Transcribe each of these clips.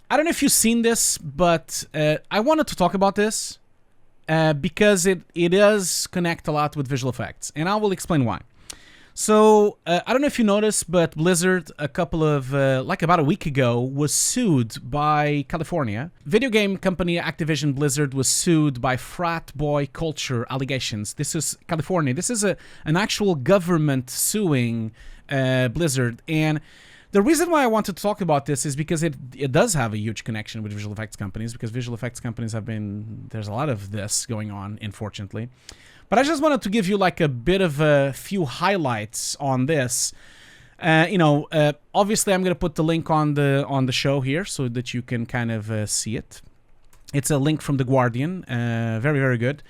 I don't know if you've seen this, but I wanted to talk about this because it does connect a lot with visual effects, and I will explain why. So, I don't know if you noticed, but Blizzard, about a week ago, was sued by California. Video game company Activision Blizzard was sued by frat boy culture allegations. This is California. This is an actual government suing Blizzard. And the reason why I wanted to talk about this is because it does have a huge connection with visual effects companies, because visual effects companies there's a lot of this going on, unfortunately. But I just wanted to give you like a bit of a few highlights on this. Obviously I'm going to put the link on the show here so that you can kind of see it. It's a link from The Guardian. Very, very good.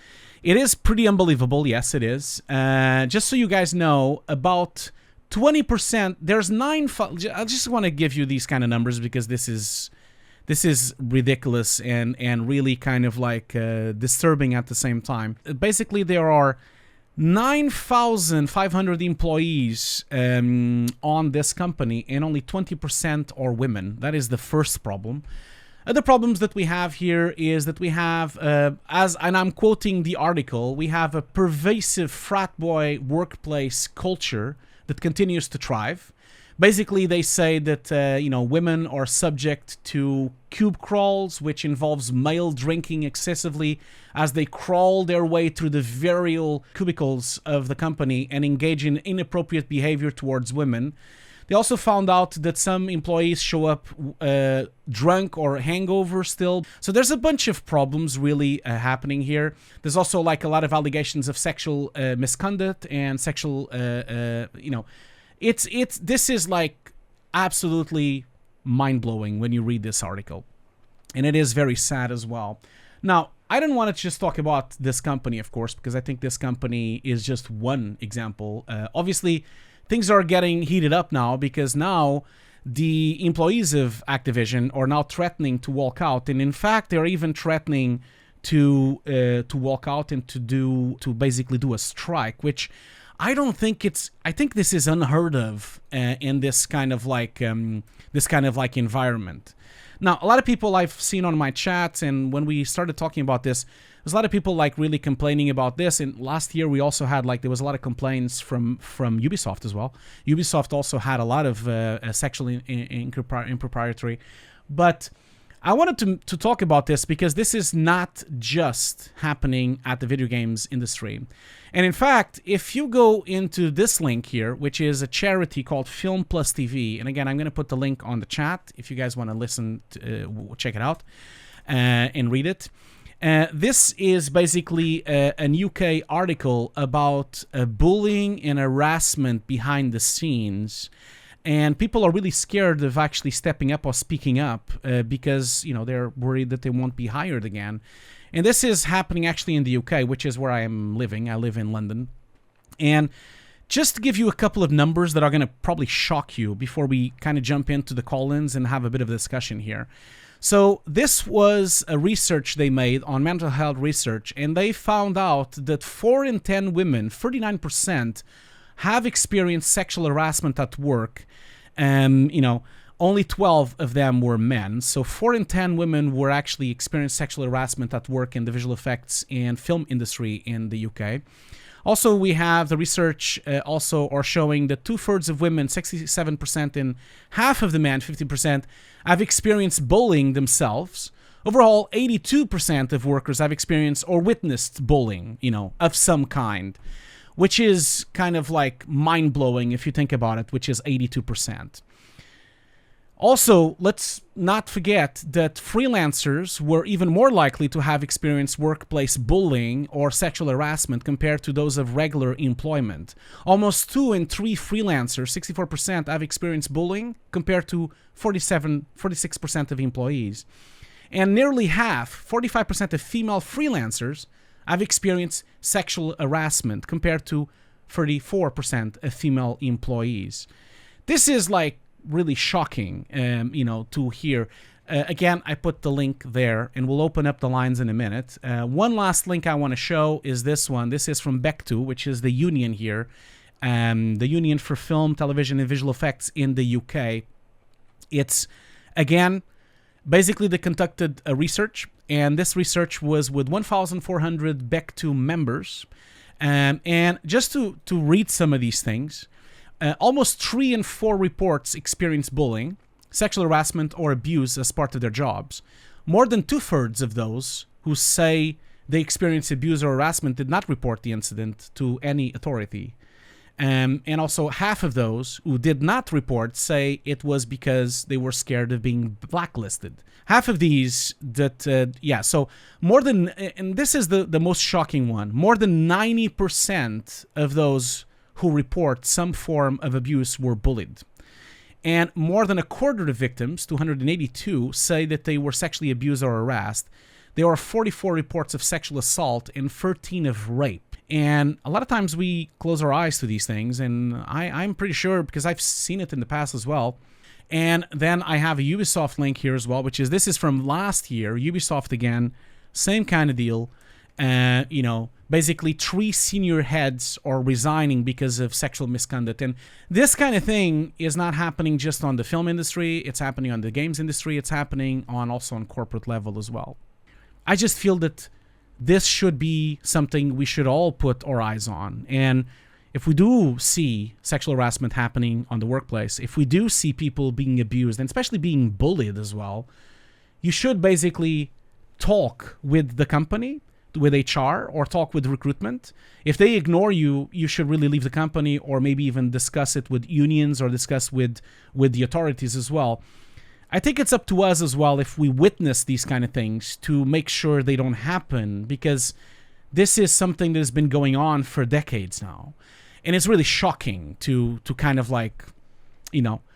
It is pretty unbelievable. Yes, it is. Just so you guys know, about 20%, there's I just want to give you these kind of numbers because this is ridiculous and really kind of like disturbing at the same time. Basically, there are 9,500 employees on this company, and only 20% are women. That is the first problem. Other problems that we have here is that we have, and I'm quoting the article, we have a pervasive frat boy workplace culture that continues to thrive. Basically, they say that, women are subject to cube crawls, which involves male drinking excessively as they crawl their way through the various cubicles of the company and engage in inappropriate behavior towards women. They also found out that some employees show up drunk or hangover still. So there's a bunch of problems really happening here. There's also like a lot of allegations of sexual misconduct and sexual, this is like absolutely mind-blowing when you read this article. And it is very sad as well. Now, I didn't want to just talk about this company, of course, because I think this company is just one example. Obviously, things are getting heated up now because now the employees of Activision are now threatening to walk out. And in fact, they're even threatening to walk out and to basically do a strike, which I think this is unheard of in this kind of like environment. Now, a lot of people I've seen on my chats, and when we started talking about this, there's a lot of people like really complaining about this. And last year we also had there was a lot of complaints from Ubisoft as well. Ubisoft also had a lot of sexual impropriety, but I wanted to talk about this because this is not just happening at the video games industry. And in fact, if you go into this link here, which is a charity called Film Plus TV, and again, I'm going to put the link on the chat if you guys want to listen, check it out and read it. This is basically an UK article about bullying and harassment behind the scenes. And people are really scared of actually stepping up or speaking up because, they're worried that they won't be hired again. And this is happening actually in the UK, which is where I am living. I live in London. And just to give you a couple of numbers that are going to probably shock you before we kind of jump into the call-ins and have a bit of a discussion here. So this was a research they made on mental health research, and they found out that 4 in 10 women, 39%, have experienced sexual harassment at work. Only 12 of them were men. So 4 in 10 women were actually experienced sexual harassment at work in the visual effects and film industry in the UK. Also, we have the research also are showing that 2/3 of women, 67%, and half of the men, 50%, have experienced bullying themselves. Overall, 82% of workers have experienced or witnessed bullying, of some kind, which is kind of like mind-blowing if you think about it, which is 82%. Also, let's not forget that freelancers were even more likely to have experienced workplace bullying or sexual harassment compared to those of regular employment. Almost 2 in 3 freelancers, 64%, have experienced bullying compared to 46% of employees. And nearly half, 45% of female freelancers have experienced sexual harassment compared to 34% of female employees. This is like really shocking, to hear. Again, I put the link there, and we'll open up the lines in a minute. One last link I want to show is this one. This is from Bectu, which is the union here, the Union for Film, Television, and Visual Effects in the UK. It's, again, Basically, they conducted a research, and this research was with 1,400 Bectu members. And just to read some of these things, almost 3 in 4 reports experience bullying, sexual harassment, or abuse as part of their jobs. More than 2/3 of those who say they experience abuse or harassment did not report the incident to any authority. And also half of those who did not report say it was because they were scared of being blacklisted. Half of these so more than, and this is the most shocking one, more than 90% of those who report some form of abuse were bullied. And more than a quarter of victims, 282, say that they were sexually abused or harassed. There are 44 reports of sexual assault and 13 of rape. And a lot of times we close our eyes to these things, and I'm pretty sure, because I've seen it in the past as well. And then I have a Ubisoft link here as well, this is from last year. Ubisoft again, same kind of deal. Basically 3 senior heads are resigning because of sexual misconduct. And this kind of thing is not happening just on the film industry. It's happening on the games industry. It's happening also on corporate level as well. I just feel that this should be something we should all put our eyes on. And if we do see sexual harassment happening on the workplace, if we do see people being abused, and especially being bullied as well, you should basically talk with the company, with HR, or talk with recruitment. If they ignore you, you should really leave the company, or maybe even discuss it with unions or discuss with the authorities as well. I think it's up to us as well, if we witness these kind of things, to make sure they don't happen, because this is something that has been going on for decades now. And it's really shocking to kind of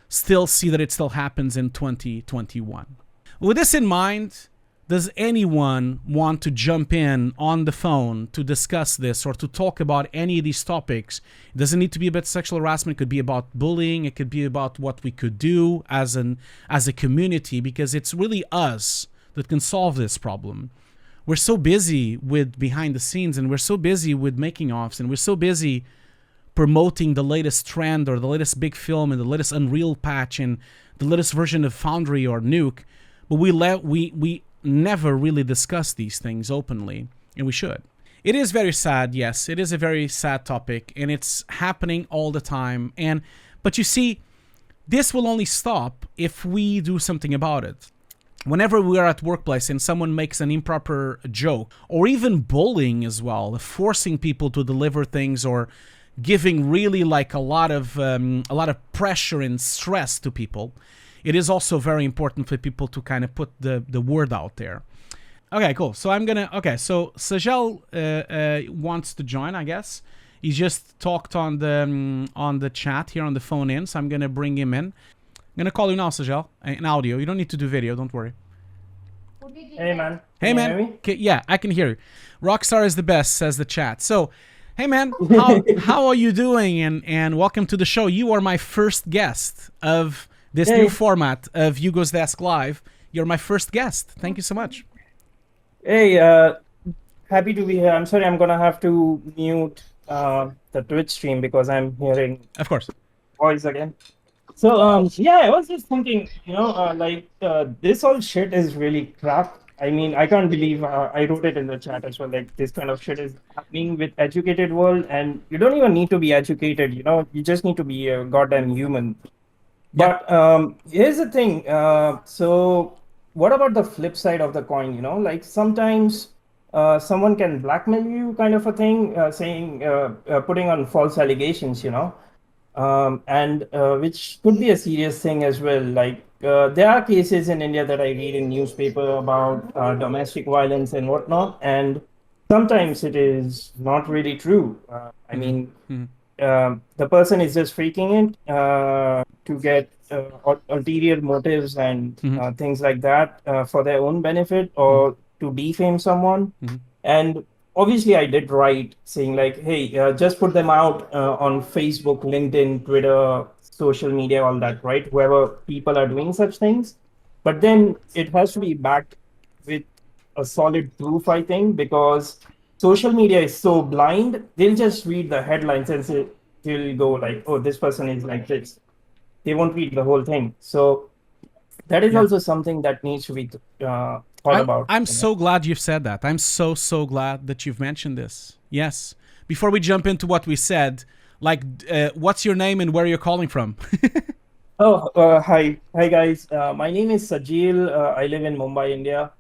still see that it still happens in 2021. With this in mind, does anyone want to jump in on the phone to discuss this or to talk about any of these topics? It doesn't need to be about sexual harassment. It could be about bullying. It could be about what we could do as a community, because it's really us that can solve this problem. We're so busy with behind the scenes, and we're so busy with making offs, and we're so busy promoting the latest trend or the latest big film and the latest Unreal patch and the latest version of Foundry or Nuke, but we never really discuss these things openly, and we should. It is very sad, yes, it is a very sad topic, and it's happening all the time. But you see, this will only stop if we do something about it. Whenever we are at workplace and someone makes an improper joke, or even bullying as well, forcing people to deliver things, or giving really a lot of pressure and stress to people, it is also very important for people to kind of put the word out there. Okay, cool. So so Sajal wants to join, I guess. He just talked on the chat here on the phone in, so I'm gonna bring him in. I'm gonna call you now, Sajal, in audio. You don't need to do video, don't worry. Hey man. Hey man. Okay, yeah, I can hear you. Rockstar is the best, says the chat. So, hey man, how are you doing? And welcome to the show. You are my first guest of this new format of Hugo's Desk Live. You're my first guest. Thank you so much. Hey, happy to be here. I'm sorry, I'm gonna have to mute the Twitch stream because I'm hearing, of course, voice again. So I was just thinking, this whole shit is really crap. I mean, I can't believe I wrote it in the chat as well. Like, this kind of shit is happening with educated world, and you don't even need to be educated. You just need to be a goddamn human. But here's the thing. So what about the flip side of the coin? Like, sometimes someone can blackmail you, kind of a thing, saying, putting on false allegations, and which could be a serious thing as well. Like, there are cases in India that I read in newspaper about domestic violence and whatnot, and sometimes it is not really true. I mean, the person is just freaking it to get ulterior motives and things like that for their own benefit, or to defame someone. And obviously I did write saying like, hey, just put them out on Facebook, LinkedIn, Twitter, social media, all that, right? Whoever people are doing such things. But then it has to be backed with a solid proof, I think, because social media is so blind. They'll just read the headlines and say, they'll go like, oh, this person is like this. They won't read the whole thing. So that is Yeah. also something that needs to be thought I'm about. I'm so glad you've said that. I'm so glad that you've mentioned this. Yes. Before we jump into what we said, like, what's your name and where you're calling from? Oh, hi guys. My name is Sajil. I live in Mumbai, India.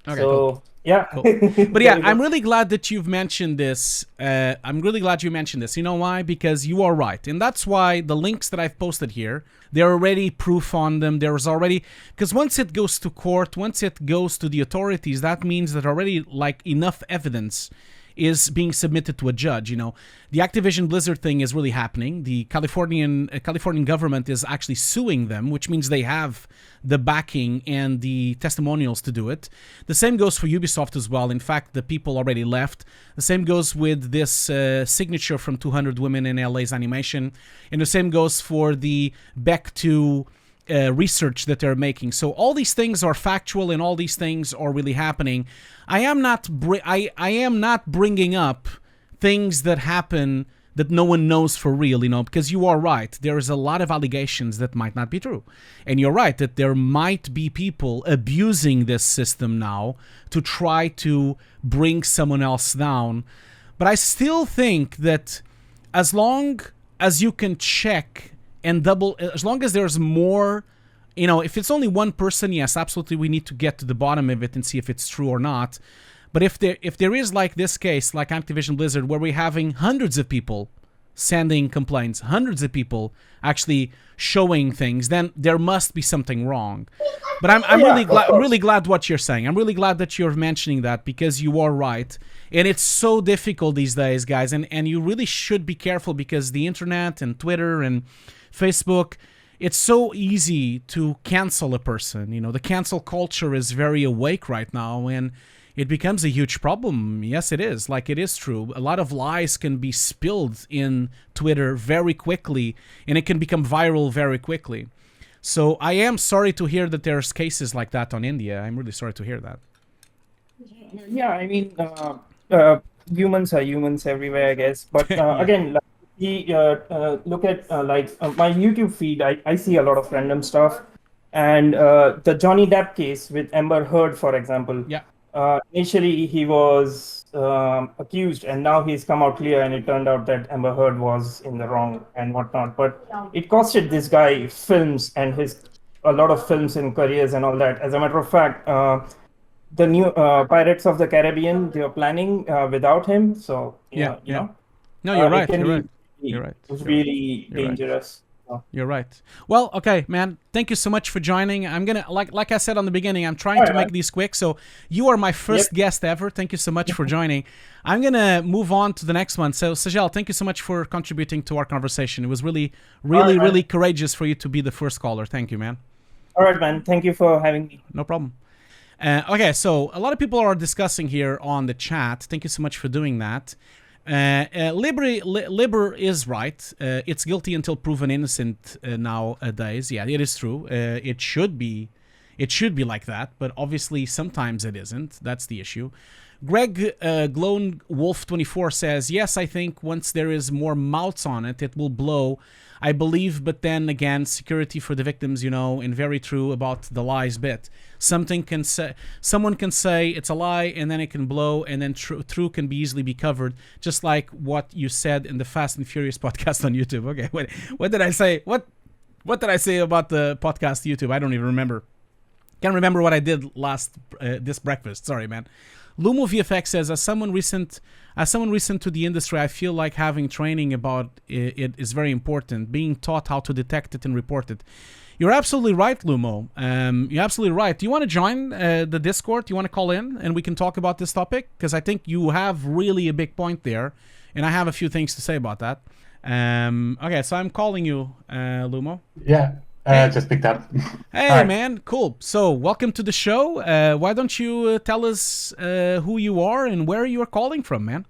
Okay, cool. So yeah, Cool. But there yeah, you I'm go. really glad that you've mentioned this. I'm really glad you mentioned this. You know why? Because you are right. And that's why the links that I've posted here, there are already proof on them. There's already, because once it goes to court, once it goes to the authorities, that means that already like enough evidence is being submitted to a judge. You know, the Activision Blizzard thing is really happening. The Californian government is actually suing them, which means they have the backing and the testimonials to do it. The same goes for Ubisoft as well. In fact, the people already left. The same goes with this signature from 200 women in LA's animation, and the same goes for the Bectu research that they're making. So all these things are factual, and all these things are really happening. I am not bringing up things that happen that no one knows for real, you know, because you are right. There is a lot of allegations that might not be true. And you're right that there might be people abusing this system now to try to bring someone else down. But I still think that as long as you can check and double, as long as there's more, you know, if it's only one person, yes, absolutely, we need to get to the bottom of it and see if it's true or not. But if there is like this case, like Activision Blizzard, where we're having hundreds of people sending complaints, hundreds of people actually showing things, then there must be something wrong. But I'm Yeah, of I'm course. really glad what you're saying. I'm really glad that you're mentioning that, because you are right. And it's so difficult these days, guys. And you really should be careful, because the internet and Twitter and Facebook, it's so easy to cancel a person. You know, the cancel culture is very awake right now, and it becomes a huge problem. Yes, it is. Like, it is true. A lot of lies can be spilled in Twitter very quickly, and it can become viral very quickly. So I am sorry to hear that there's cases like that on India. I'm really sorry to hear that. Yeah, I mean, humans are humans everywhere, I guess. But Yeah. again, like, look at my YouTube feed. I see a lot of random stuff, and the Johnny Depp case with Amber Heard, for example. Yeah. Initially, he was accused, and now he's come out clear, and it turned out that Amber Heard was in the wrong and whatnot. But it costed this guy films and his a lot of films and careers and all that. As a matter of fact, the new Pirates of the Caribbean, they are planning without him. So Yeah. you Yeah. know, No, you're it right. can You're be right. You're right. really You're right. dangerous. You're right. Well, okay, man. Thank you so much for joining. I'm gonna, like I said on the beginning, I'm trying All to right, make man. these quick. So you are my first Yep. guest ever. Thank you so much for joining. I'm gonna move on to the next one. So Sajal, thank you so much for contributing to our conversation. It was really, All right, really, man. really courageous for you to be the first caller. Thank you, man. All right, man. Thank you for having me. No problem. Okay, so a lot of people are discussing here on the chat. Thank you so much for doing that. Liber is right. It's guilty until proven innocent nowadays. Yeah, it is true. It should be like that, but obviously sometimes it isn't. That's the issue. Greg Glone Wolf 24 says, yes, I think once there is more mouths on it, it will blow. I believe, but then again, security for the victims, you know, and very true about the lies bit. Someone can say it's a lie, and then it can blow, and then true can be easily be covered, just like what you said in the Fast and Furious podcast on YouTube. Okay, wait, what did I say? What did I say about the podcast YouTube? I don't even remember. Can't remember what I did this breakfast. Sorry, man. LumoVFX says, as someone recent to the industry, I feel like having training about it is very important. Being taught how to detect it and report it. You're absolutely right, Lumo. You're absolutely right. Do you want to join the Discord? Do you want to call in and we can talk about this topic? Because I think you have really a big point there, and I have a few things to say about that. Okay, so I'm calling you, Lumo. Yeah, Hey. just picked up. Hey, Hi. man, cool. So, welcome to the show. Why don't you tell us who you are and where you are calling from, man?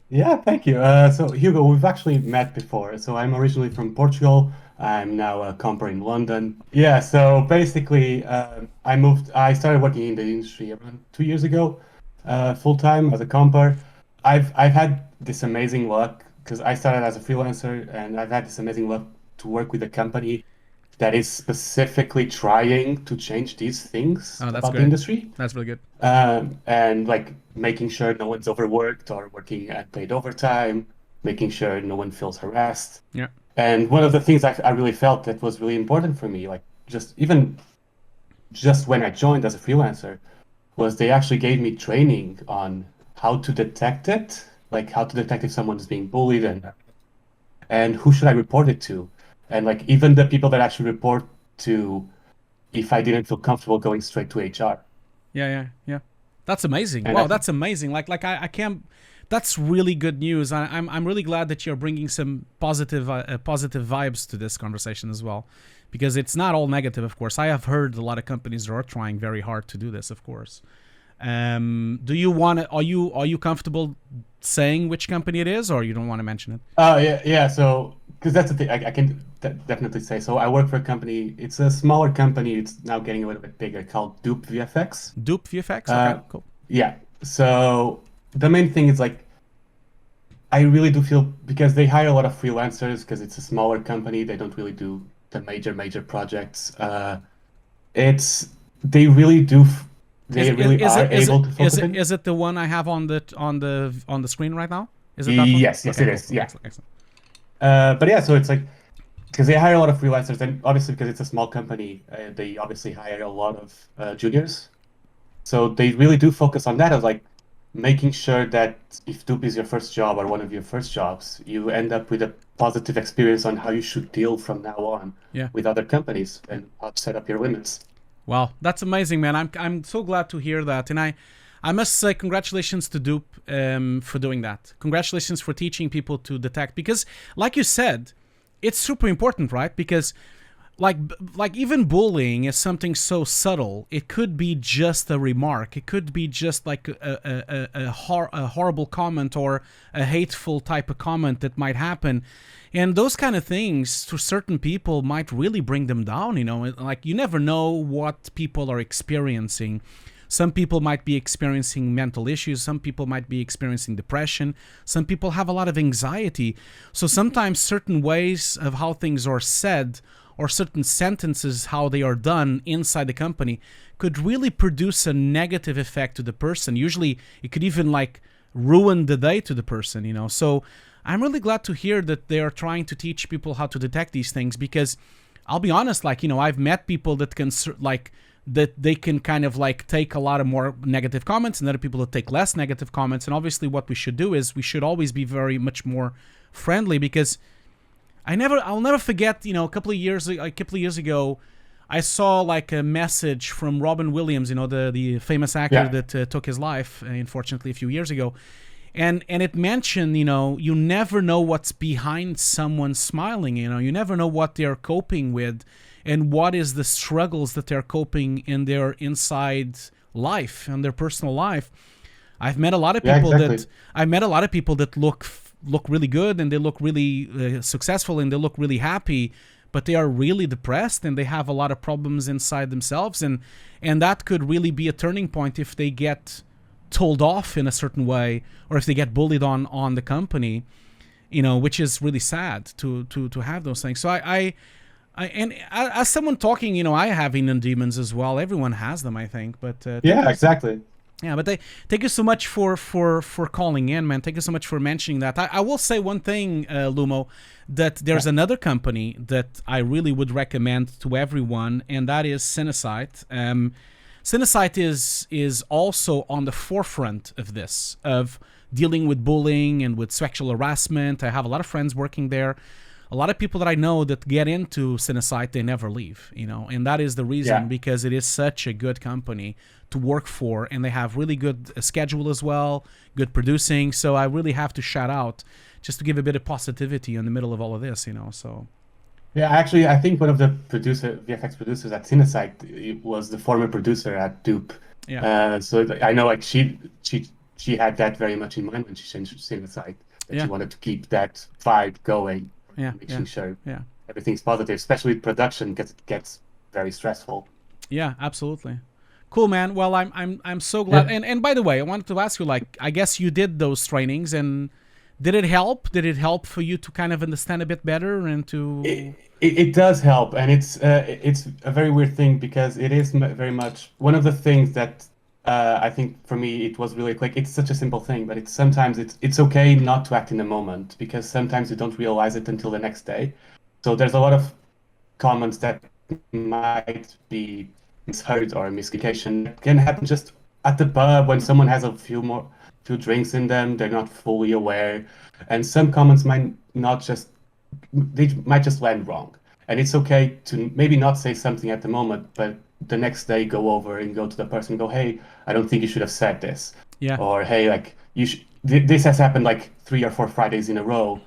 Yeah, thank you. So Hugo, we've actually met before. So I'm originally from Portugal. I'm now a comper in London. Yeah, so basically, I started working in the industry around 2 years ago, full time as a comper. I've had this amazing luck because I started as a freelancer, and I've had this amazing luck to work with a company that is specifically trying to change these things Oh, that's about the great. industry. That's really good. And like making sure no one's overworked or working at paid overtime, making sure no one feels harassed. Yeah. And one of the things I really felt that was really important for me, like just when I joined as a freelancer, was they actually gave me training on how to detect it, like how to detect if someone is being bullied and who should I report it to. And like even the people that actually report to, if I didn't feel comfortable going straight to HR. Yeah. That's amazing. And Wow, that's amazing. I can't. That's really good news. I'm really glad that you're bringing some positive vibes to this conversation as well, because it's not all negative. Of course, I have heard a lot of companies that are trying very hard to do this. Of course. Do you want to? Are you comfortable saying which company it is, or you don't want to mention it? Oh yeah. So because that's the thing, I can definitely say. So I work for a company. It's a smaller company. It's now getting a little bit bigger, called VFX. VFX. Okay, cool. Yeah. So the main thing is like, I really do feel, because they hire a lot of freelancers because it's a smaller company. They don't really do the major projects. They really do. They really are able to focus. Is it the one I have on the screen right now? Is it that one? Yes, Okay, it cool, is. cool. Yeah. Excellent. But yeah, so it's like, because they hire a lot of freelancers, and obviously because it's a small company, they obviously hire a lot of juniors. So they really do focus on that, of like making sure that if Dupe is your first job or one of your first jobs, you end up with a positive experience on how you should deal from now on with other companies and how to set up your limits. Wow, that's amazing, man. I'm so glad to hear that, and I must say congratulations to Dupe for doing that. Congratulations for teaching people to detect, because like you said, it's super important, right? Because like even bullying is something so subtle. It could be just a remark. It could be just like a horrible comment or a hateful type of comment that might happen. And those kind of things to certain people might really bring them down, you know? Like you never know what people are experiencing. Some people might be experiencing mental issues. Some people might be experiencing depression. Some people have a lot of anxiety. So sometimes certain ways of how things are said or certain sentences, how they are done inside the company, could really produce a negative effect to the person. Usually it could even like ruin the day to the person, you know? So I'm really glad to hear that they are trying to teach people how to detect these things, because I'll be honest, like, you know, I've met people that can that they can kind of like take a lot of more negative comments, and other people that take less negative comments. And obviously what we should do is we should always be very much more friendly, because I'll never forget, you know, a couple of years ago, I saw like a message from Robin Williams, you know, the famous actor that took his life, unfortunately, a few years ago. And it mentioned, you know, you never know what's behind someone smiling, you know, you never know what they're coping with and what is the struggles that they're coping in their inside life and their personal life. I've met a lot of people that look really good, and they look really successful, and they look really happy, but they are really depressed, and they have a lot of problems inside themselves, and that could really be a turning point if they get told off in a certain way, or if they get bullied on the company, you know, which is really sad to have those things. So I and as someone talking, you know, I have inner demons as well. Everyone has them, I think. But exactly. Yeah, but thank you so much for calling in, man. Thank you so much for mentioning that. I will say one thing, Lumo, that there's another company that I really would recommend to everyone, and that is Cinesight. Cinesight is also on the forefront of this, of dealing with bullying and with sexual harassment. I have a lot of friends working there. A lot of people that I know that get into Cinesight, they never leave, you know, and that is the reason, because it is such a good company to work for, and they have really good schedule as well, good producing. So I really have to shout out, just to give a bit of positivity in the middle of all of this, you know. So yeah, actually, I think one of the VFX producers at Cinesight was the former producer at Dupe. Yeah. So I know, like she had that very much in mind when she changed Cinesight, that she wanted to keep that vibe going. Making sure everything's positive, especially with production, because it gets very stressful. Yeah, absolutely. Cool, man. Well, I'm so glad. And by the way, I wanted to ask you, like, I guess you did those trainings, and Did it help? Did it help for you to kind of understand a bit better and to? It does help, and it's a very weird thing because it is very much one of the things that I think for me it was really like it's such a simple thing, but sometimes it's okay not to act in the moment because sometimes you don't realize it until the next day. So there's a lot of comments that might be misheard or miscommunication. It can happen just at the pub when someone has a few drinks in them, they're not fully aware, and some comments might not just they might just land wrong. And it's okay to maybe not say something at the moment, but the next day go over and go to the person and go, hey, I don't think you should have said this. Yeah. Or, hey, like, this has happened like 3 or 4 Fridays in a row.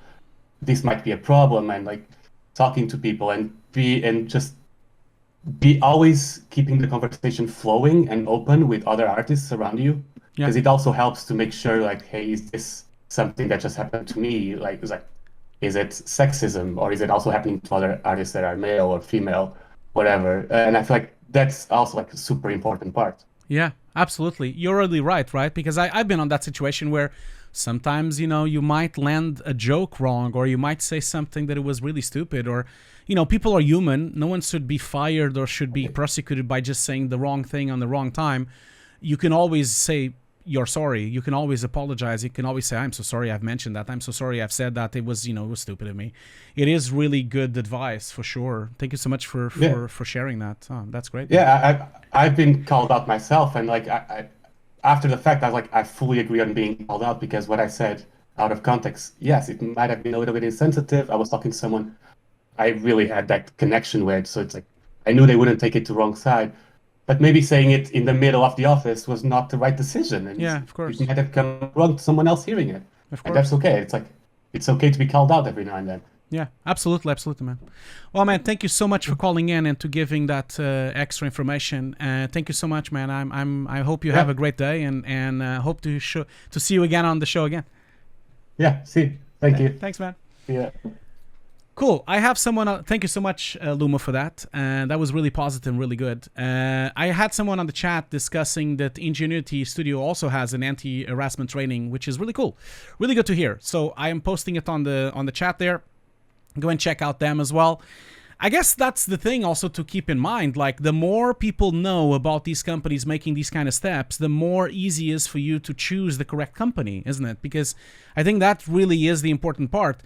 This might be a problem. And like talking to people and just be always keeping the conversation flowing and open with other artists around you. Because it also helps to make sure like, hey, is this something that just happened to me? Like, is it sexism, or is it also happening to other artists that are male or female, whatever? And I feel like that's also like a super important part. Yeah, absolutely. You're really right? Because I've been on that situation where sometimes, you might land a joke wrong, or you might say something that it was really stupid, or, people are human. No one should be fired or should be prosecuted by just saying the wrong thing on the wrong time. You can always say, you're sorry. You can always apologize. You can always say, I'm so sorry I've mentioned that. I'm so sorry I've said that. It was, it was stupid of me. It is really good advice for sure. Thank you so much for sharing that. Oh, that's great. Yeah, I've been called out myself, and like I after the fact, I was like, I fully agree on being called out because what I said out of context, yes, it might have been a little bit insensitive. I was talking to someone I really had that connection with, so it's like I knew they wouldn't take it to the wrong side. But maybe saying it in the middle of the office was not the right decision. And yeah, of course. It might have come wrong to someone else hearing it. Of course. And that's okay. It's like, it's okay to be called out every now and then. Yeah, absolutely, man. Well, man, thank you so much for calling in and to giving that extra information. Thank you so much, man. I hope you have a great day, and hope to see you again on the show again. Yeah, see. Thank you. Thanks, man. Yeah. Cool. I have someone. Thank you so much, Luma, for that. That was really positive and really good. I had someone on the chat discussing that Ingenuity Studio also has an anti-harassment training, which is really cool. Really good to hear. So I am posting it on the chat there. Go and check out them as well. I guess that's the thing also to keep in mind. Like, the more people know about these companies making these kind of steps, the more easy it is for you to choose the correct company, isn't it? Because I think that really is the important part.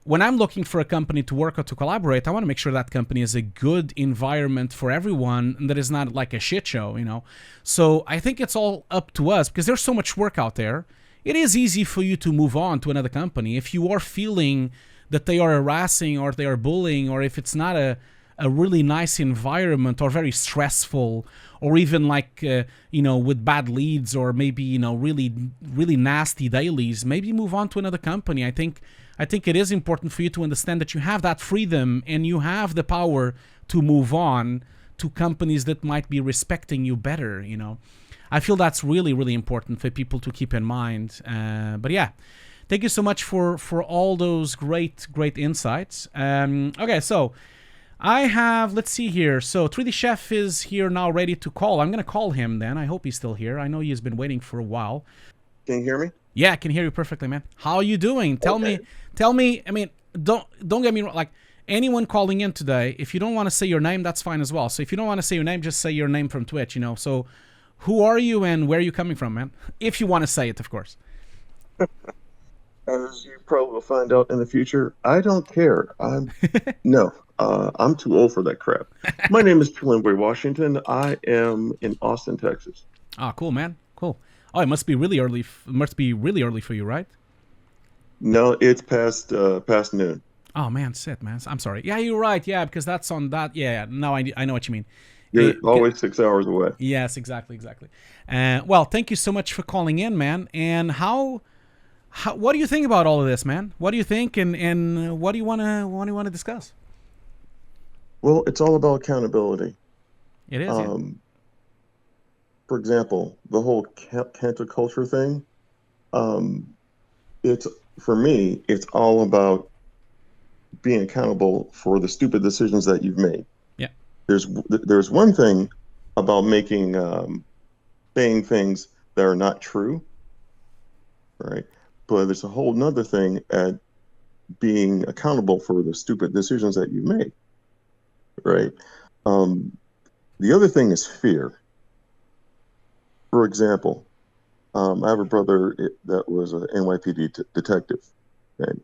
When I'm looking for a company to work or to collaborate, I want to make sure that company is a good environment for everyone and that is not like a shit show, So I think it's all up to us because there's so much work out there. It is easy for you to move on to another company if you are feeling that they are harassing or they are bullying, or if it's not a really nice environment or very stressful, or even like, with bad leads, or maybe, really, really nasty dailies, maybe move on to another company. I think it is important for you to understand that you have that freedom and you have the power to move on to companies that might be respecting you better, I feel that's really, really important for people to keep in mind. But yeah, thank you so much for all those great insights. Okay, so I have, let's see here. So 3D Chef is here now, ready to call. I'm going to call him then. I hope he's still here. I know he's been waiting for a while. Can you hear me? Yeah, I can hear you perfectly, man. How are you doing? Tell me, I mean, don't get me wrong, like, anyone calling in today, if you don't want to say your name, that's fine as well. So if you don't want to say your name, just say your name from Twitch, So who are you and where are you coming from, man? If you want to say it, of course. As you probably will find out in the future, I don't care. I'm too old for that crap. My name is Pilimboy Washington. I am in Austin, Texas. Ah, cool, man. Cool. Oh, it must be really early. For you, right? No, it's past noon. Oh man, shit, man. I'm sorry. Yeah, you're right. Yeah, because that's on that. Yeah. No, I know what you mean. You're always 6 hours away. Yes, exactly. Well, thank you so much for calling in, man. And what do you think about all of this, man? What do you think, and what do you want to discuss? Well, it's all about accountability. It is. Yeah. For example, the whole cancel culture thing. For me, it's all about being accountable for the stupid decisions that you've made. Yeah. There's one thing about saying things that are not true, right? but there's a whole nother thing at being accountable for the stupid decisions that you make, right? The other thing is fear. For example, I have a brother that was an NYPD detective, right?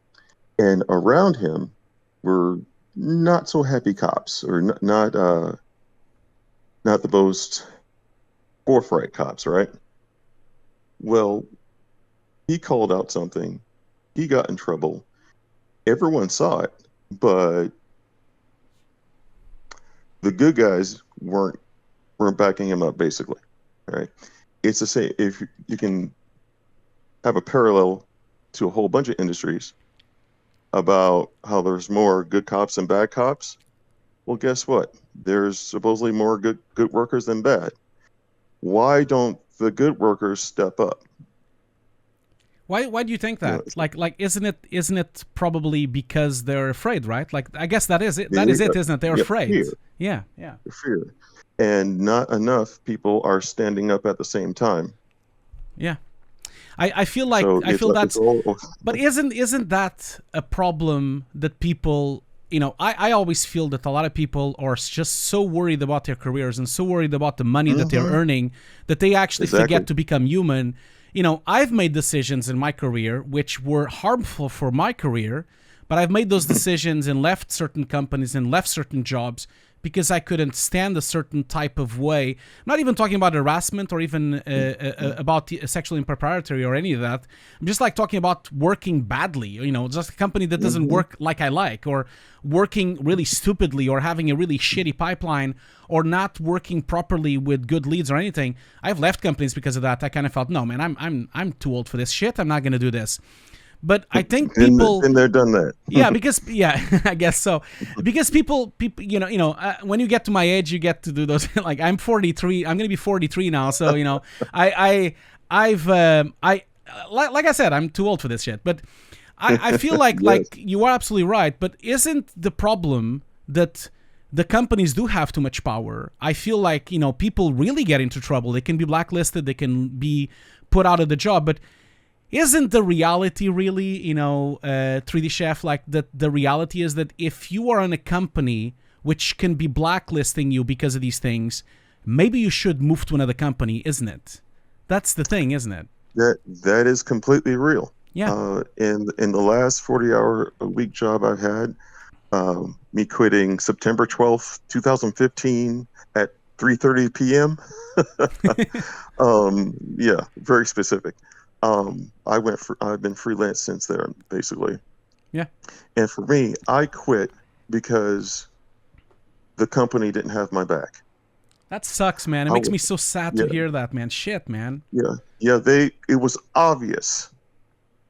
And around him were not so happy cops, or not the most forthright cops, right? Well, he called out something, he got in trouble, everyone saw it, but the good guys weren't backing him up, basically, right? It's the same. If you can have a parallel to a whole bunch of industries about how there's more good cops and bad cops, well, guess what? There's supposedly more good workers than bad. Why don't the good workers step up? Why do you think that? Like isn't it probably because they're afraid, right? Like I guess that is it. That is it, isn't it? They're afraid. Fear. Yeah. Fear. And not enough people are standing up at the same time. Yeah. I feel like that's but isn't that a problem that people, I always feel that a lot of people are just so worried about their careers and so worried about the money that they're earning that they actually forget to become human. I've made decisions in my career which were harmful for my career, but I've made those decisions and left certain companies and left certain jobs because I couldn't stand a certain type of way. I'm not even talking about harassment or even about the sexual impropriety or any of that. I'm just like talking about working badly, just a company that doesn't work like I like, or working really stupidly, or having a really shitty pipeline, or not working properly with good leads or anything. I've left companies because of that. I kind of felt, no, man, I'm too old for this shit. I'm not going to do this. But I think people... Been there, done that. I guess so. Because people, when you get to my age, you get to do those. Like I'm 43. I'm going to be 43 now. So, like I said, I'm too old for this shit. But I feel like Yes. like you are absolutely right. But isn't the problem that the companies do have too much power? I feel like, people really get into trouble. They can be blacklisted. They can be put out of the job. But isn't the reality really, 3D Chef, like that the reality is that if you are in a company which can be blacklisting you because of these things, maybe you should move to another company, isn't it? That's the thing, isn't it? That is completely real. Yeah. In the last 40-hour-a-week job I've had, me quitting September 12th, 2015 at 3:30 p.m. Yeah, very specific. I've been freelance since then, basically. Yeah. And for me, I quit because the company didn't have my back. That sucks, man. It makes me so sad to hear that, man. Shit, man. Yeah. It was obvious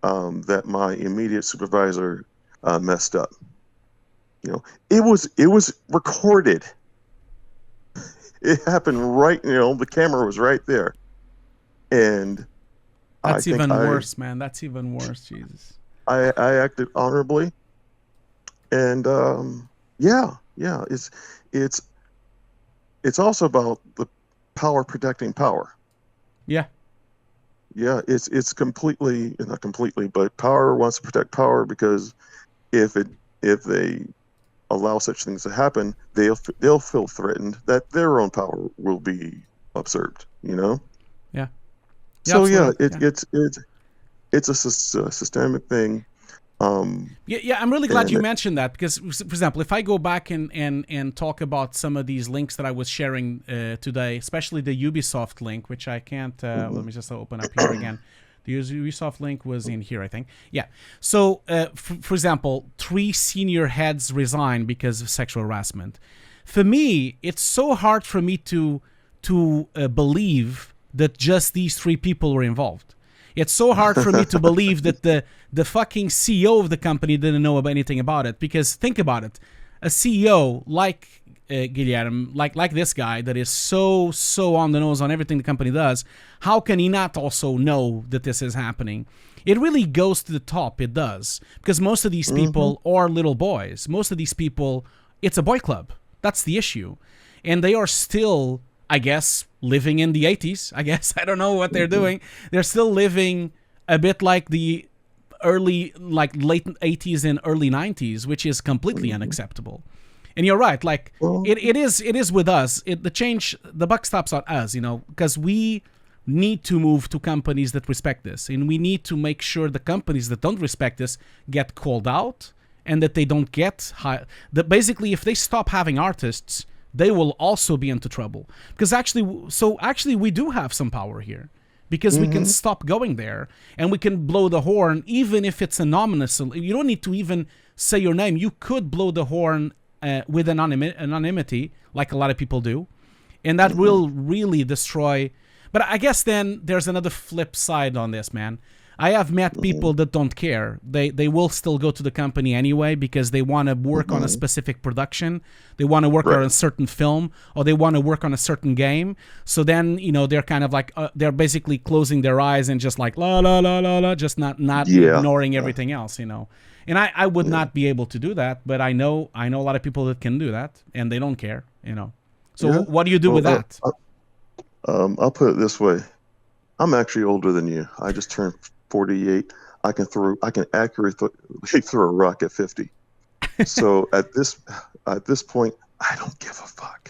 that my immediate supervisor messed up. It was recorded. It happened right, the camera was right there. And that's even worse, man. That's even worse, Jesus. I acted honorably, and it's also about the power protecting power. Yeah. Yeah, it's completely, not completely, but power wants to protect power, because if they allow such things to happen, they'll feel threatened that their own power will be usurped. Yeah. So absolutely. it's a systemic thing. I'm really glad you mentioned that, because, for example, if I go back and talk about some of these links that I was sharing today, especially the Ubisoft link, which I can't. Let me just open up here again. The Ubisoft link was in here, I think. Yeah. So, for example, 3 senior heads resigned because of sexual harassment. For me, it's so hard for me to believe that just these 3 people were involved. It's so hard for me to believe that the fucking CEO of the company didn't know anything about it. Because think about it, a CEO like Guilherme, like this guy that is so on the nose on everything the company does, how can he not also know that this is happening? It really goes to the top. It does, because most of these people are little boys. Most of these people, it's a boy club. That's the issue, and they are still, I guess, living in the 80s. I guess I don't know what they're doing. They're still living a bit like the late 80s and early 90s, which is completely unacceptable. And you're right, like it is with us. The buck stops on us, because we need to move to companies that respect this, and we need to make sure the companies that don't respect this get called out, and that they don't get that basically if they stop having artists, they will also be into trouble. Because actually we do have some power here, because we can stop going there and we can blow the horn, even if it's anonymous. You don't need to even say your name. You could blow the horn with anonymity, like a lot of people do, and that will really destroy. But I guess then there's another flip side on this, man. I have met people that don't care. They will still go to the company anyway because they want to work on a specific production. They want to work on a certain film, or they want to work on a certain game. So then, they're kind of like, they're basically closing their eyes and just like, la, la, la, la, la, just not ignoring everything else, And I would not be able to do that, but I know a lot of people that can do that, and they don't care, So what do you do with that? I'll put it this way. I'm actually older than you. I just turned 48. I can accurately throw a rock at 50. So at this point, I don't give a fuck.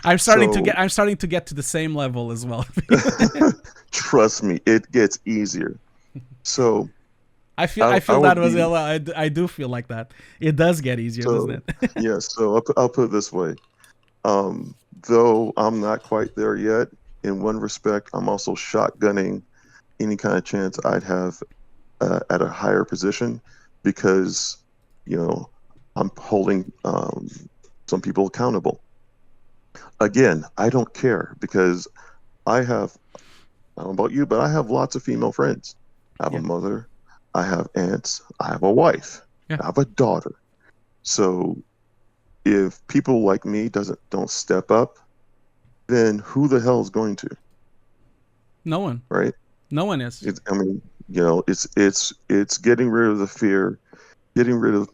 I'm starting to get to the same level as well. Trust me, it gets easier. So I feel that was I do feel like that. It does get easier, doesn't it? Yes. So I'll put it this way. Though I'm not quite there yet, in one respect, I'm also shotgunning any kind of chance I'd have at a higher position, because, I'm holding some people accountable. Again, I don't care, because I don't know about you, but I have lots of female friends. I have a mother, I have aunts, I have a wife, I have a daughter. So if people like me don't step up, then who the hell is going to? No one. Right? No one is. It's getting rid of the fear, getting rid of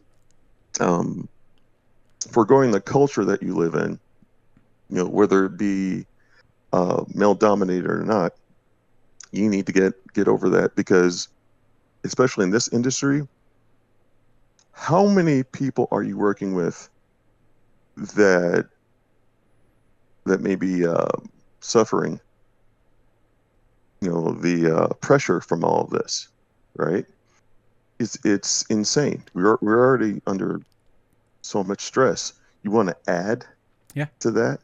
foregoing the culture that you live in, whether it be male dominated or not. You need to get over that, because especially in this industry, how many people are you working with that may be suffering, the pressure from all of this, right? It's insane. We're already under so much stress. You want to add to that?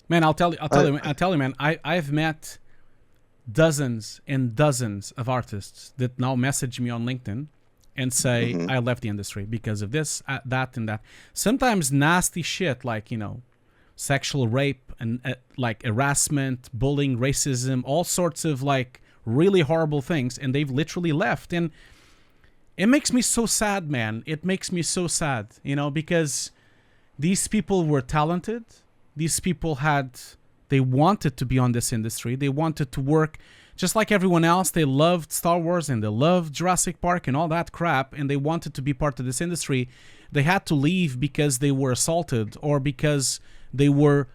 Man, I'll tell you, man. I've met dozens and dozens of artists that now message me on LinkedIn and say, I left the industry because of this, that, and that. Sometimes nasty shit like, sexual rape and like harassment, bullying, racism, all sorts of like really horrible things. And they've literally left. And it makes me so sad, man. It makes me so sad, because these people were talented. These people they wanted to be on this industry. They wanted to work just like everyone else. They loved Star Wars and they loved Jurassic Park and all that crap. And they wanted to be part of this industry. They had to leave because they were assaulted, or because they were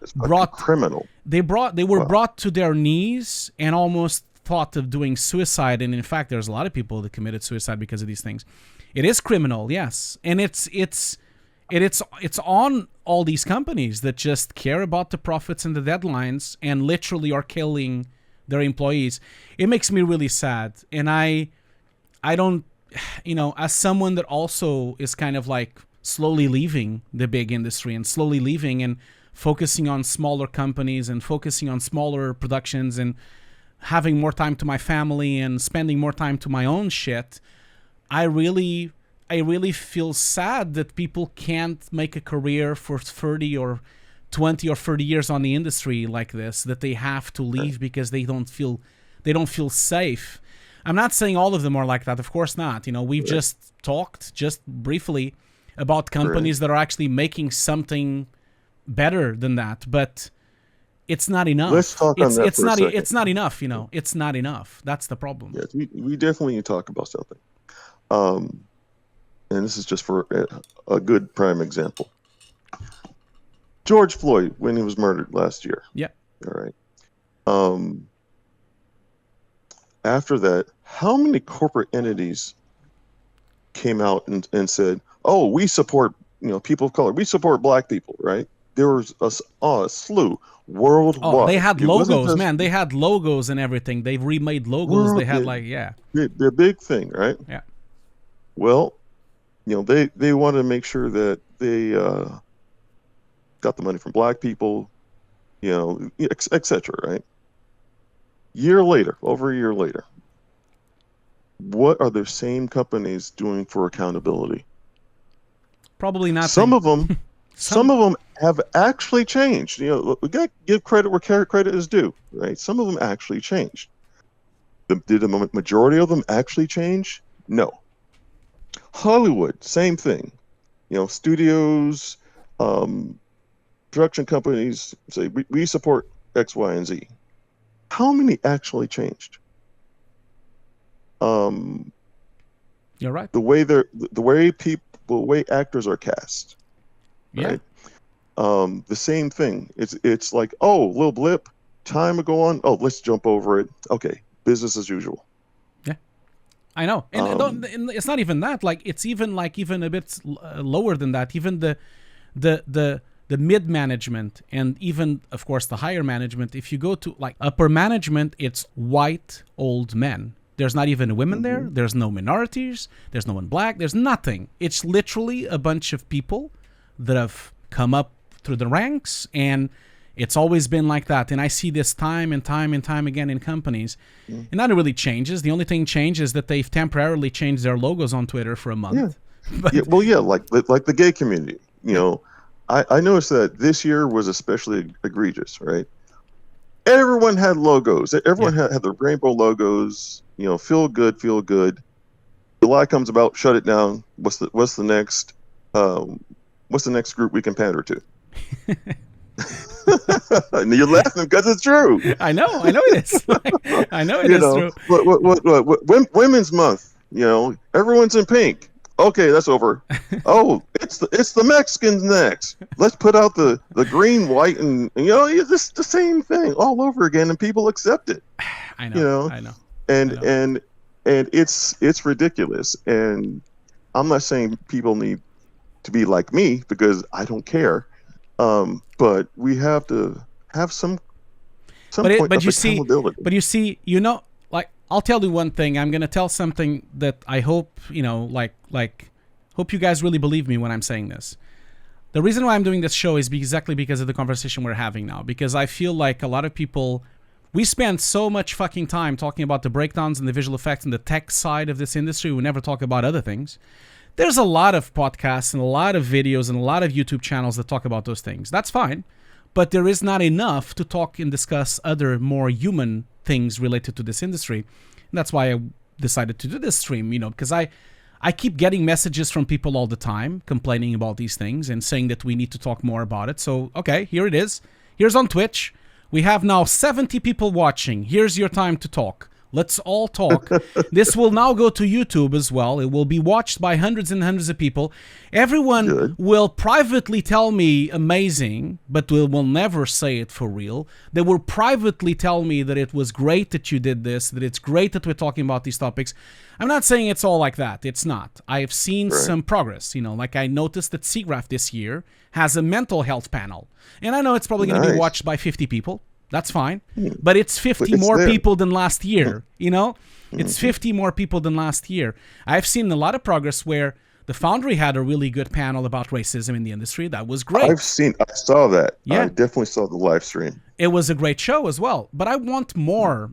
criminal. They were brought to their knees and almost thought of doing suicide. And in fact, there's a lot of people that committed suicide because of these things. It is criminal, yes, and it's on all these companies that just care about the profits and the deadlines and literally are killing their employees. It makes me really sad, and I don't, as someone that also is kind of like slowly leaving the big industry and slowly leaving and focusing on smaller companies and focusing on smaller productions and having more time to my family and spending more time to my own shit, I really feel sad that people can't make a career for 30 or 20 or 30 years on the industry like this, that they have to leave because they don't feel safe. I'm not saying all of them are like that, of course not. We've just talked just briefly about companies that are actually making something better than that, but it's not enough. Let's talk on that for a second. It's not enough, It's not enough. That's the problem. Yes, we definitely need to talk about something. And this is just for a good prime example. George Floyd, when he was murdered last year. Yeah. All right. after that, how many corporate entities came out and said, "Oh, we support people of color. We support black people." Right? There was a slew worldwide. Oh, they had It wasn't logos, just man. They had logos and everything. They've remade logos. They had the big thing, right? Yeah. Well, they wanted to make sure that they got the money from black people, etc. Right? Over a year later, what are the same companies doing for accountability? Probably not. Some of them, some of them have actually changed. We got to give credit where credit is due, right? Some of them actually changed. Did the majority of them actually change? No. Hollywood, same thing. Studios, production companies say we support X, Y, and Z. How many actually changed? You're right. The way actors are cast. Right? Yeah. The same thing. It's like, oh, little blip, time will go on. Oh, let's jump over it. Okay, business as usual. Yeah, I know, and it's not even that. Like, it's even a bit lower than that. Even the mid management, and even of course the higher management. If you go to like upper management, it's white old men. There's not even women there. There's no minorities. There's no one black. There's nothing. It's literally a bunch of people that have come up through the ranks, and it's always been like that. And I see this time and time and time again in companies, and nothing really changes. The only thing changes that they've temporarily changed their logos on Twitter for a month. Yeah. Like the gay community. I noticed that this year was especially egregious, right? Everyone had logos. Everyone had the rainbow logos. Feel good. July comes about, shut it down. What's the next? What's the next group we can pander to? And you're laughing because it's true. I know it is. I know it is true. What Women's Month. Everyone's in pink. Okay, that's over. Oh, it's the Mexicans next. Let's put out the green, white, and it's the same thing all over again, and people accept it. I know. I know. And it's ridiculous. And I'm not saying people need to be like me because I don't care. But we have to have some point of accountability. But you see, like, I'll tell you one thing. I'm gonna tell something that I hope hope you guys really believe me when I'm saying this. The reason why I'm doing this show is exactly because of the conversation we're having now. Because I feel like a lot of people, we spend so much fucking time talking about the breakdowns and the visual effects and the tech side of this industry. We never talk about other things. There's a lot of podcasts and a lot of videos and a lot of YouTube channels that talk about those things. That's fine. But there is not enough to talk and discuss other more human things related to this industry. And that's why I decided to do this stream, because I keep getting messages from people all the time complaining about these things and saying that we need to talk more about it. So, okay, here it is. Here's on Twitch. We have now 70 people watching. Here's your time to talk. Let's all talk. This will now go to YouTube as well. It will be watched by hundreds and hundreds of people. Everyone will privately tell me amazing, but will never say it for real. They will privately tell me that it was great that you did this, that it's great that we're talking about these topics. I'm not saying it's all like that. It's not. I've seen some progress. Like I noticed that Seagraph this year has a mental health panel. And I know it's probably going to be watched by 50 people. That's fine. But it's 50 more people than last year, It's 50 more people than last year. I've seen a lot of progress where the Foundry had a really good panel about racism in the industry. That was great. I saw that. Yeah. I definitely saw the live stream. It was a great show as well. But I want more.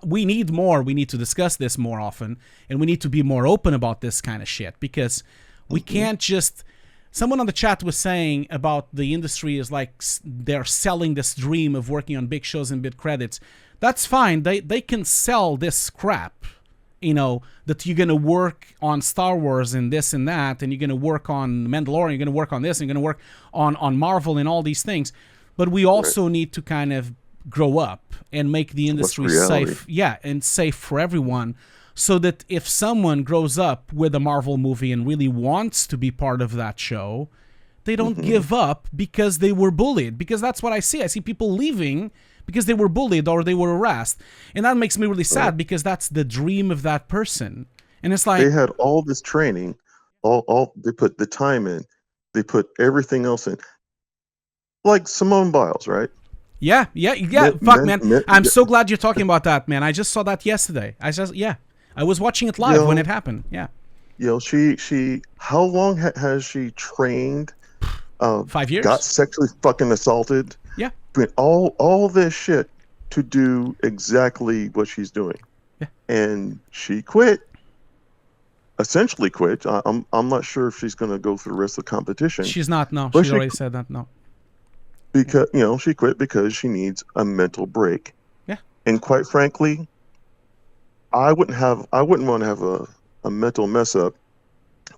We need more. We need to discuss this more often. And we need to be more open about this kind of shit. Because we can't just... Someone on the chat was saying about the industry is like they're selling this dream of working on big shows and big credits. That's fine. They can sell this crap, that you're going to work on Star Wars and this and that, and you're going to work on Mandalorian, you're going to work on this, and you're going to work on Marvel and all these things. But we also need to kind of grow up and make the industry safe. Yeah, and safe for everyone. So that if someone grows up with a Marvel movie and really wants to be part of that show, they don't give up because they were bullied. Because that's what I see. I see people leaving because they were bullied or they were harassed. And that makes me really sad because that's the dream of that person. And it's like... They had all this training, they put the time in, they put everything else in. Like Simone Biles, right? Yeah. Fuck, man. I'm so glad you're talking about that, man. I just saw that yesterday. I was watching it live when it happened. Yeah. She how long has she trained? 5 years. Got sexually fucking assaulted. Yeah. Doing all this shit to do exactly what she's doing. Yeah. And she quit. Essentially quit. I'm not sure if she's going to go through the rest of the competition. She's not. No, But she already said that. No. Because she quit because she needs a mental break. Yeah. And quite frankly, I wouldn't want to have a mental mess up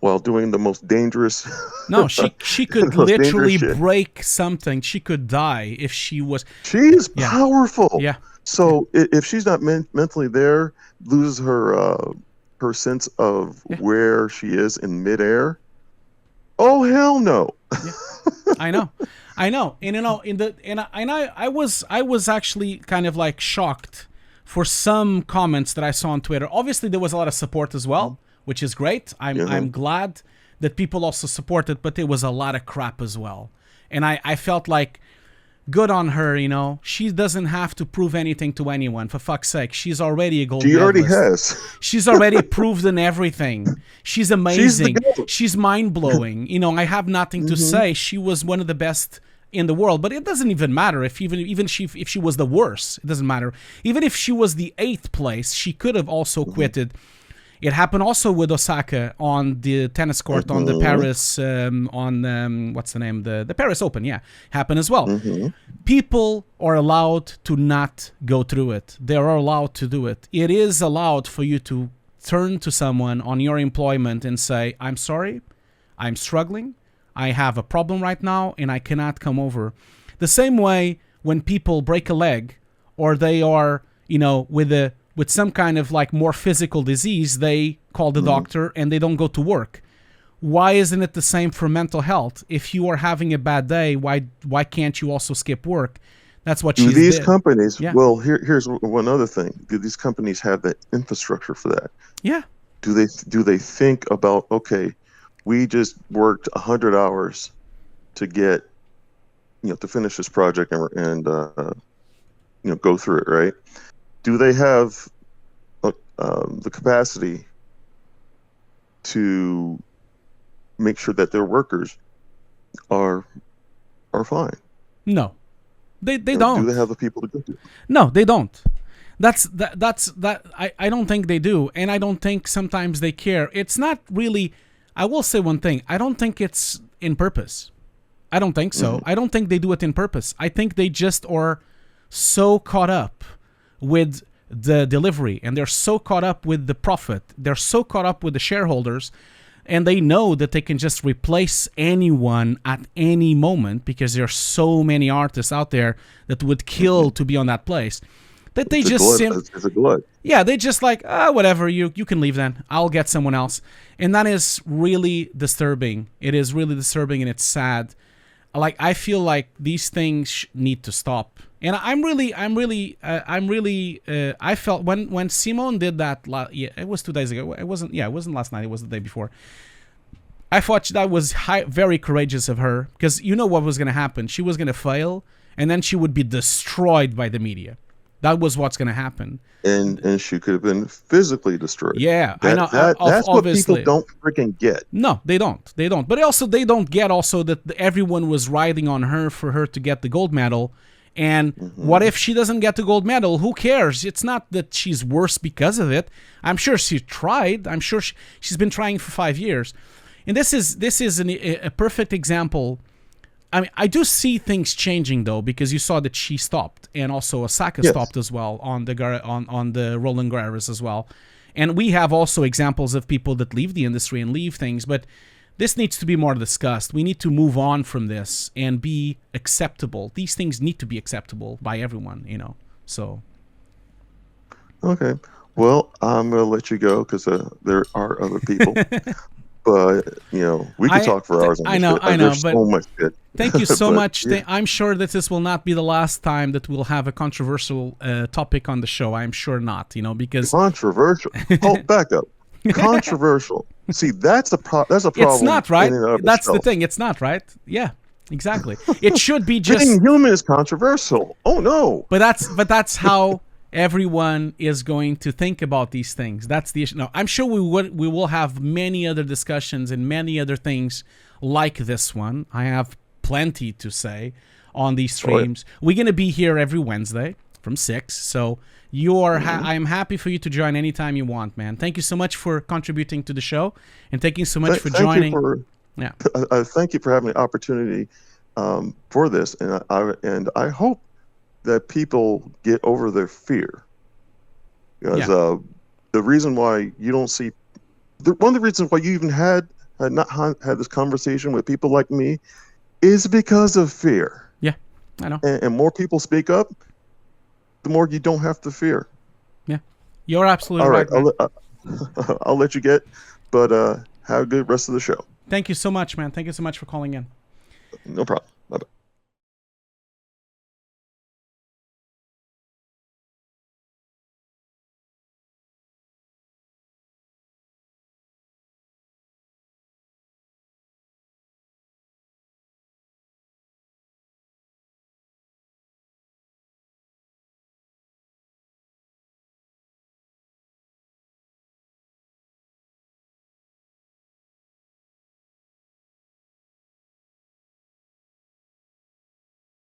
while doing the most dangerous. No, she could literally break something. She could die if she was. She's powerful. Yeah. So if she's not mentally there, loses her sense of where she is in midair. Oh hell no! Yeah. I know, and I was actually kind of like shocked for some comments that I saw on Twitter. Obviously, there was a lot of support as well, which is great. I'm glad that people also support it, but there was a lot of crap as well, and I felt like. Good on her, She doesn't have to prove anything to anyone. For fuck's sake, she's already a gold medalist. She already has. She's already proven everything. She's amazing. She's mind-blowing. I have nothing to say. She was one of the best in the world, but it doesn't even matter if if she was the worst. It doesn't matter. Even if she was the 8th place, she could have also quitted. It happened also with Osaka on the tennis court on the Paris, what's the name? The Paris Open, happened as well. People are allowed to not go through it. They are allowed to do it. It is allowed for you to turn to someone on your employment and say, I'm sorry, I'm struggling, I have a problem right now, and I cannot come over. The same way when people break a leg or they are, with some kind of like more physical disease, they call the doctor and they don't go to work. Why isn't it the same for mental health? If you are having a bad day, why can't you also skip work? That's what she's these companies. Yeah. Well, here's one other thing. Do these companies have the infrastructure for that? Yeah. Do they think about, okay, we just worked 100 hours to get to finish this project and go through it, right? Do they have the capacity to make sure that their workers are fine? No, they don't. Do they have the people to go to? No, they don't. That's I don't think they do, and I don't think sometimes they care. It's not really. I will say one thing. I don't think it's in purpose. I don't think so. I don't think they do it in purpose. I think they just are so caught up with the delivery, and they're so caught up with the profit. They're so caught up with the shareholders, and they know that they can just replace anyone at any moment because there are so many artists out there that would kill to be on that place. That they just it's a glut. Yeah, they just like, whatever, you can leave then. I'll get someone else. And that is really disturbing. It is really disturbing, and it's sad. Like, I feel like these things need to stop. And I felt when Simone did that, it was 2 days ago. It wasn't last night. It was the day before. I thought that was very courageous of her, because you know what was going to happen. She was going to fail, and then she would be destroyed by the media. That was what's going to happen. And she could have been physically destroyed. Yeah, I know. That's what people don't freaking get. No, they don't. But also, they don't get also that everyone was riding on her for her to get the gold medal. And what if she doesn't get the gold medal? Who cares? It's not that she's worse because of it. I'm sure she tried. I'm sure she's been trying for 5 years. And this is a perfect example. I mean, I do see things changing though, because you saw that she stopped, and also Osaka stopped as well on the Roland Garros as well. And we have also examples of people that leave the industry and leave things, but this needs to be more discussed. We need to move on from this and be acceptable. These things need to be acceptable by everyone, So. Okay. Well, I'm going to let you go because there are other people. you know, we could talk for hours on this shit. There's but so much shit. thank you so But, much. yeah. I'm sure that this will not be the last time that we'll have a controversial topic on the show. I'm sure not, you know, because Controversial. Hold back up. Controversial. See, that's a problem. it's not, right? in and of That's the itself. thing. It's not, right? Yeah, exactly. It should be just. Being human is controversial. Oh no. But that's how everyone is going to think about these things. That's the issue. No, I'm sure we will have many other discussions and many other things like this one. I have plenty to say on these streams. We're gonna be here every Wednesday from 6. So I'm happy for you to join anytime you want, man. Thank you so much for contributing to the show, and thank you so much for joining. Yeah. Thank you for having the opportunity for this, and I hope that people get over their fear. Because the reason why you don't see, one of the reasons why you even had not had this conversation with people like me is because of fear. Yeah, I know. And more people speak up, the more you don't have to fear. Yeah, you're absolutely All right. right, I'll let you get, but have a good rest of the show. Thank you so much, man. Thank you so much for calling in. No problem. Bye-bye.